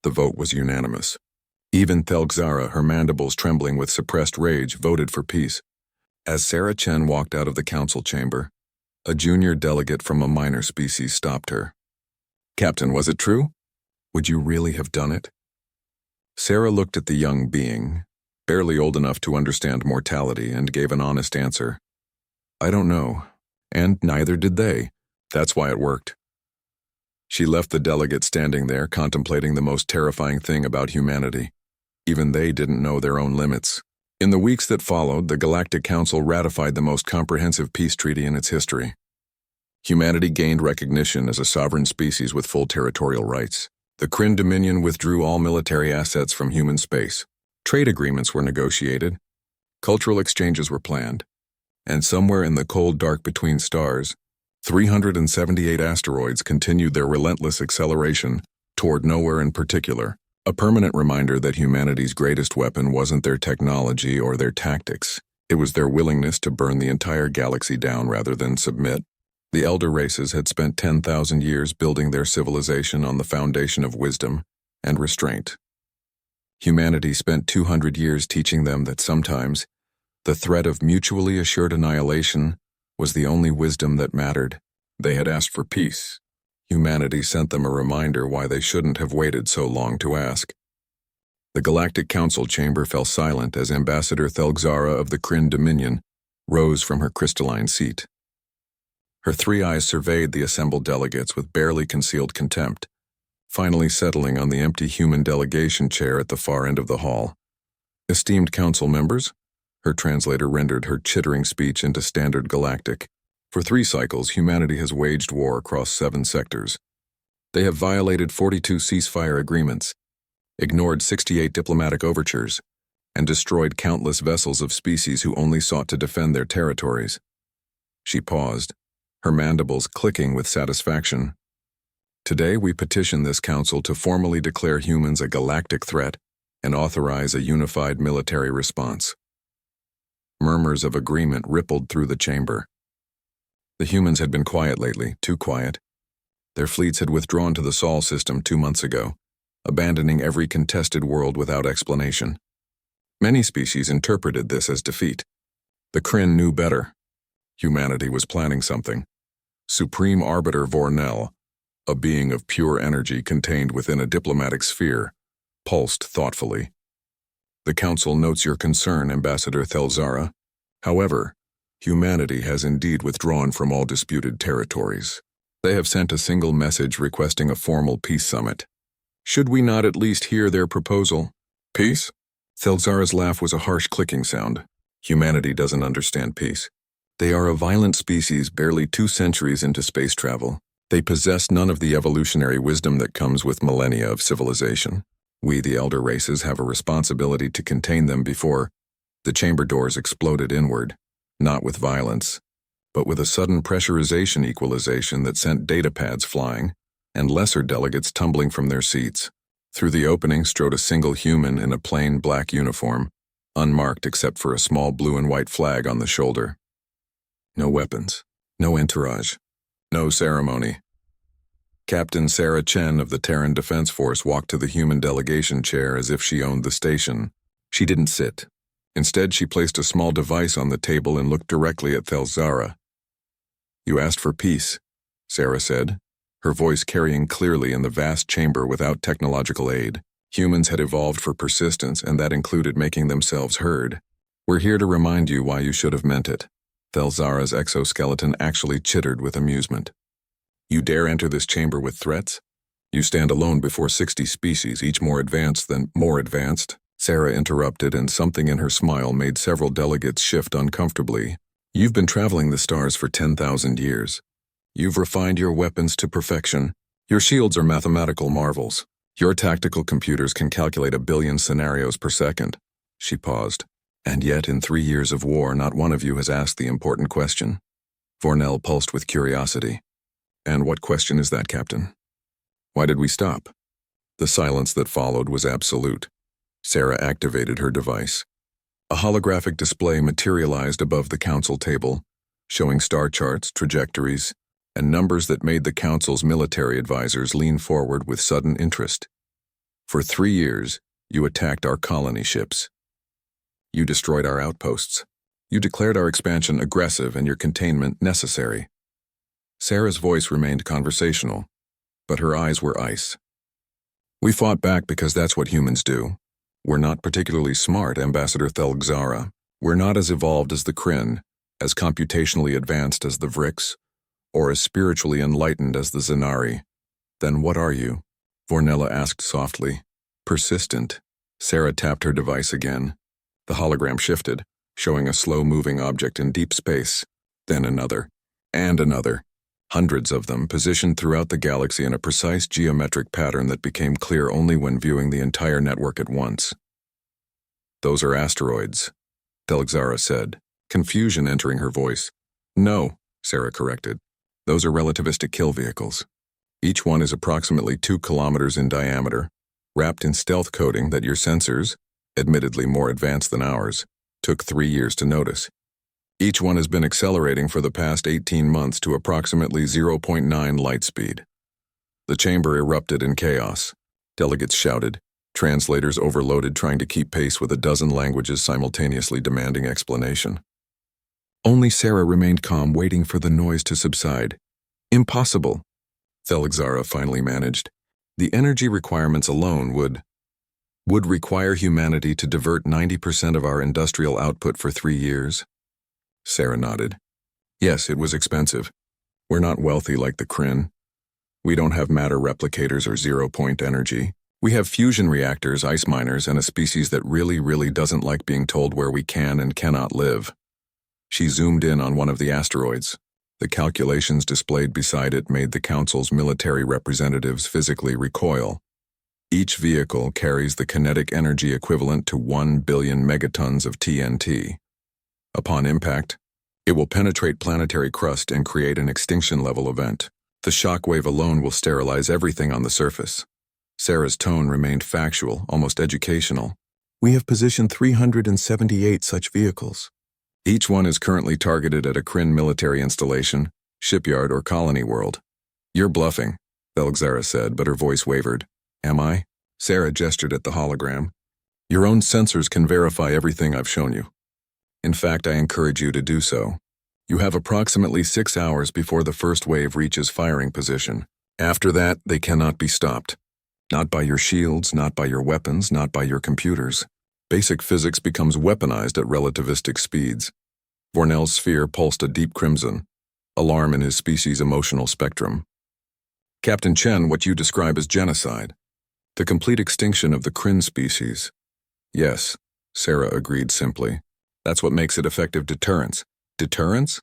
The vote was unanimous. Even Thelgzara, her mandibles trembling with suppressed rage, voted for peace. As Sarah Chen walked out of the council chamber, a junior delegate from a minor species stopped her. "Captain, was it true? Would you really have done it?" Sarah looked at the young being, barely old enough to understand mortality, and gave an honest answer. "I don't know, and neither did they. That's why it worked." She left the delegate standing there, contemplating the most terrifying thing about humanity. Even they didn't know their own limits. In the weeks that followed, the Galactic Council ratified the most comprehensive peace treaty in its history. Humanity gained recognition as a sovereign species with full territorial rights. The Kryn Dominion withdrew all military assets from human space. Trade agreements were negotiated. Cultural exchanges were planned. And somewhere in the cold dark between stars, 378 asteroids continued their relentless acceleration toward nowhere in particular, a permanent reminder that humanity's greatest weapon wasn't their technology or their tactics. It was their willingness to burn the entire galaxy down rather than submit. The elder races had spent 10,000 years building their civilization on the foundation of wisdom and restraint. Humanity spent 200 years teaching them that sometimes the threat of mutually assured annihilation was the only wisdom that mattered. They had asked for peace. Humanity sent them a reminder why they shouldn't have waited so long to ask. The Galactic Council chamber fell silent as Ambassador Thelgzara of the Kryn Dominion rose from her crystalline seat. Her three eyes surveyed the assembled delegates with barely concealed contempt, finally settling on the empty human delegation chair at the far end of the hall. "Esteemed council members," her translator rendered her chittering speech into standard galactic. "For 3 cycles, humanity has waged war across 7 sectors. They have violated 42 ceasefire agreements, ignored 68 diplomatic overtures, and destroyed countless vessels of species who only sought to defend their territories." She paused, her mandibles clicking with satisfaction. "Today we petition this council to formally declare humans a galactic threat and authorize a unified military response." Murmurs of agreement rippled through the chamber. The humans had been quiet lately, too quiet. Their fleets had withdrawn to the Sol system 2 months ago, abandoning every contested world without explanation. Many species interpreted this as defeat. The Kryn knew better. Humanity was planning something. Supreme Arbiter Vornell, a being of pure energy contained within a diplomatic sphere, pulsed thoughtfully. "The Council notes your concern, Ambassador Thelgzara. However, humanity has indeed withdrawn from all disputed territories. They have sent a single message requesting a formal peace summit. Should we not at least hear their proposal?" "Peace?" Thelgzara's laugh was a harsh clicking sound. "Humanity doesn't understand peace. They are a violent species barely 2 centuries into space travel. They possess none of the evolutionary wisdom that comes with millennia of civilization. We, the elder races, have a responsibility to contain them before..." The chamber doors exploded inward, not with violence, but with a sudden pressurization equalization that sent datapads flying, and lesser delegates tumbling from their seats. Through the opening strode a single human in a plain black uniform, unmarked except for a small blue and white flag on the shoulder. No weapons, no entourage, no ceremony. Captain Sarah Chen of the Terran Defense Force walked to the human delegation chair as if she owned the station. She didn't sit. Instead, she placed a small device on the table and looked directly at Thelgzara. "You asked for peace," Sarah said, her voice carrying clearly in the vast chamber without technological aid. Humans had evolved for persistence, and that included making themselves heard. "We're here to remind you why you should have meant it." Thelzara's exoskeleton actually chittered with amusement. "You dare enter this chamber with threats? You stand alone before 60 species, each more advanced than more advanced." Sarah interrupted, and something in her smile made several delegates shift uncomfortably. "You've been traveling the stars for 10,000 years. You've refined your weapons to perfection. Your shields are mathematical marvels. Your tactical computers can calculate 1 billion scenarios per second." She paused. "And yet, in 3 years of war, not one of you has asked the important question." Vornell pulsed with curiosity. "And what question is that, Captain? Why did we stop?" The silence that followed was absolute. Sarah activated her device. A holographic display materialized above the council table, showing star charts, trajectories, and numbers that made the council's military advisors lean forward with sudden interest. For 3 years, you attacked our colony ships. You destroyed our outposts. You declared our expansion aggressive and your containment necessary. Sarah's voice remained conversational, but her eyes were ice. We fought back because that's what humans do. We're not particularly smart, Ambassador Thelgzara. We're not as evolved as the Kryn, as computationally advanced as the Vrix, or as spiritually enlightened as the Zanari. Then what are you? Vornella asked softly. Persistent. Sarah tapped her device again. The hologram shifted, showing a slow-moving object in deep space. Then another. And another. Hundreds of them, positioned throughout the galaxy in a precise geometric pattern that became clear only when viewing the entire network at once. Those are asteroids, Thelgzara said, confusion entering her voice. No, Sarah corrected. Those are relativistic kill vehicles. Each one is approximately 2 kilometers in diameter, wrapped in stealth coating that your sensors, admittedly more advanced than ours, took 3 years to notice. Each one has been accelerating for the past 18 months to approximately 0.9 light speed. The chamber erupted in chaos. Delegates shouted, translators overloaded trying to keep pace with a dozen languages simultaneously demanding explanation. Only Sarah remained calm, waiting for the noise to subside. Impossible, Thelgzara finally managed. The energy requirements alone would require humanity to divert 90% of our industrial output for 3 years. Sarah nodded. Yes, it was expensive. We're not wealthy like the Kryn. We don't have matter replicators or zero-point energy. We have fusion reactors, ice miners, and a species that really doesn't like being told where we can and cannot live. She zoomed in on one of the asteroids. The calculations displayed beside it made the Council's military representatives physically recoil. Each vehicle carries the kinetic energy equivalent to 1 billion megatons of TNT. Upon impact, it will penetrate planetary crust and create an extinction-level event. The shockwave alone will sterilize everything on the surface. Sarah's tone remained factual, almost educational. We have positioned 378 such vehicles. Each one is currently targeted at a Kryn military installation, shipyard, or colony world. You're bluffing, Thelgzara said, but her voice wavered. Am I? Sarah gestured at the hologram. Your own sensors can verify everything I've shown you. In fact, I encourage you to do so. You have approximately 6 hours before the first wave reaches firing position. After that, they cannot be stopped. Not by your shields, not by your weapons, not by your computers. Basic physics becomes weaponized at relativistic speeds. Vornell's sphere pulsed a deep crimson, alarm in his species' emotional spectrum. Captain Chen, what you describe as genocide. The complete extinction of the Kryn species. Yes, Sarah agreed simply. That's what makes it effective deterrence. Deterrence?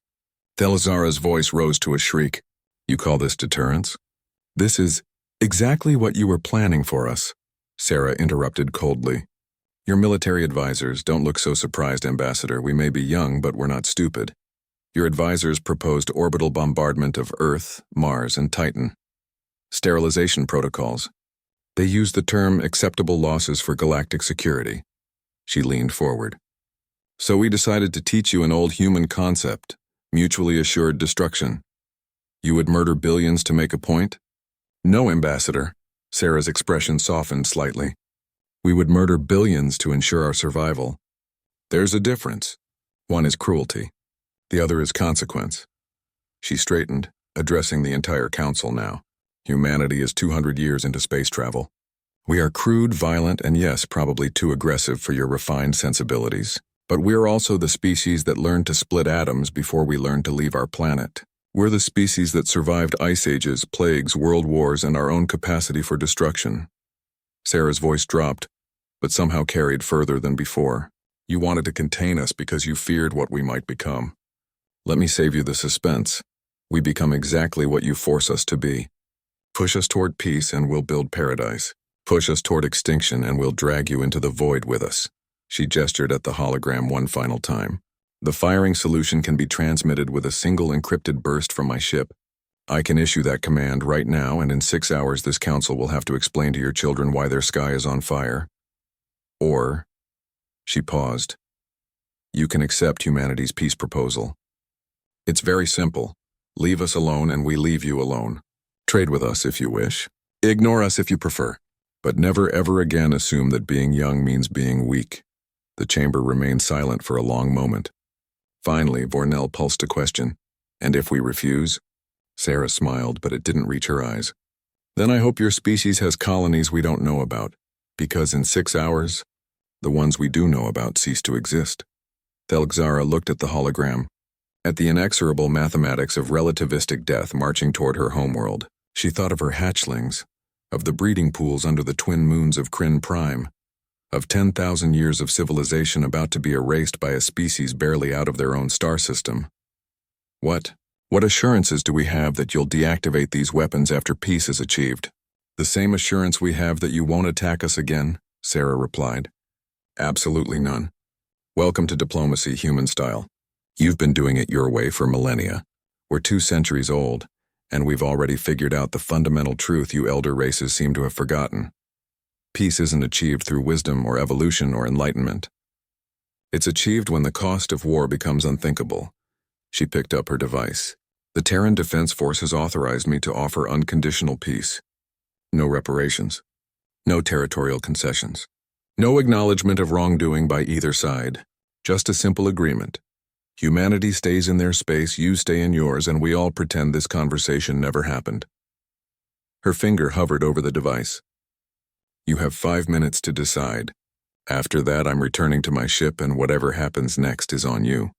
Thelgzara's voice rose to a shriek. You call this deterrence? This is exactly what you were planning for us, Sarah interrupted coldly. Your military advisors, don't look so surprised, Ambassador. We may be young, but we're not stupid. Your advisors proposed orbital bombardment of Earth, Mars, and Titan. Sterilization protocols. They used the term acceptable losses for galactic security. She leaned forward. So we decided to teach you an old human concept, mutually assured destruction. You would murder billions to make a point? No, Ambassador. Sarah's expression softened slightly. We would murder billions to ensure our survival. There's a difference. One is cruelty. The other is consequence. She straightened, addressing the entire council now. Humanity is 200 years into space travel. We are crude, violent, and yes, probably too aggressive for your refined sensibilities. But we're also the species that learned to split atoms before we learned to leave our planet. We're the species that survived ice ages, plagues, world wars, and our own capacity for destruction. Sarah's voice dropped, but somehow carried further than before. You wanted to contain us because you feared what we might become. Let me save you the suspense. We become exactly what you force us to be. Push us toward peace and we'll build paradise. Push us toward extinction and we'll drag you into the void with us. She gestured at the hologram one final time. The firing solution can be transmitted with a single encrypted burst from my ship. I can issue that command right now, and in 6 hours this council will have to explain to your children why their sky is on fire. Or, she paused, you can accept humanity's peace proposal. It's very simple. Leave us alone and we leave you alone. Trade with us if you wish. Ignore us if you prefer. But never ever again assume that being young means being weak. The chamber remained silent for a long moment. Finally, Vornell pulsed a question. And if we refuse? Sarah smiled, but it didn't reach her eyes. Then I hope your species has colonies we don't know about, because in 6 hours, the ones we do know about cease to exist. Thelgzara looked at the hologram, at the inexorable mathematics of relativistic death marching toward her homeworld. She thought of her hatchlings, of the breeding pools under the twin moons of Kryn Prime, of 10,000 years of civilization about to be erased by a species barely out of their own star system. What assurances do we have that you'll deactivate these weapons after peace is achieved? The same assurance we have that you won't attack us again, Sarah replied. Absolutely none. Welcome to diplomacy, human style. You've been doing it your way for millennia. We're 2 centuries old, and we've already figured out the fundamental truth you elder races seem to have forgotten. Peace isn't achieved through wisdom or evolution or enlightenment. It's achieved when the cost of war becomes unthinkable. She picked up her device. The Terran Defense Force has authorized me to offer unconditional peace. No reparations. No territorial concessions. No acknowledgement of wrongdoing by either side. Just a simple agreement. Humanity stays in their space, you stay in yours, and we all pretend this conversation never happened. Her finger hovered over the device. You have 5 minutes to decide. After that, I'm returning to my ship, and whatever happens next is on you.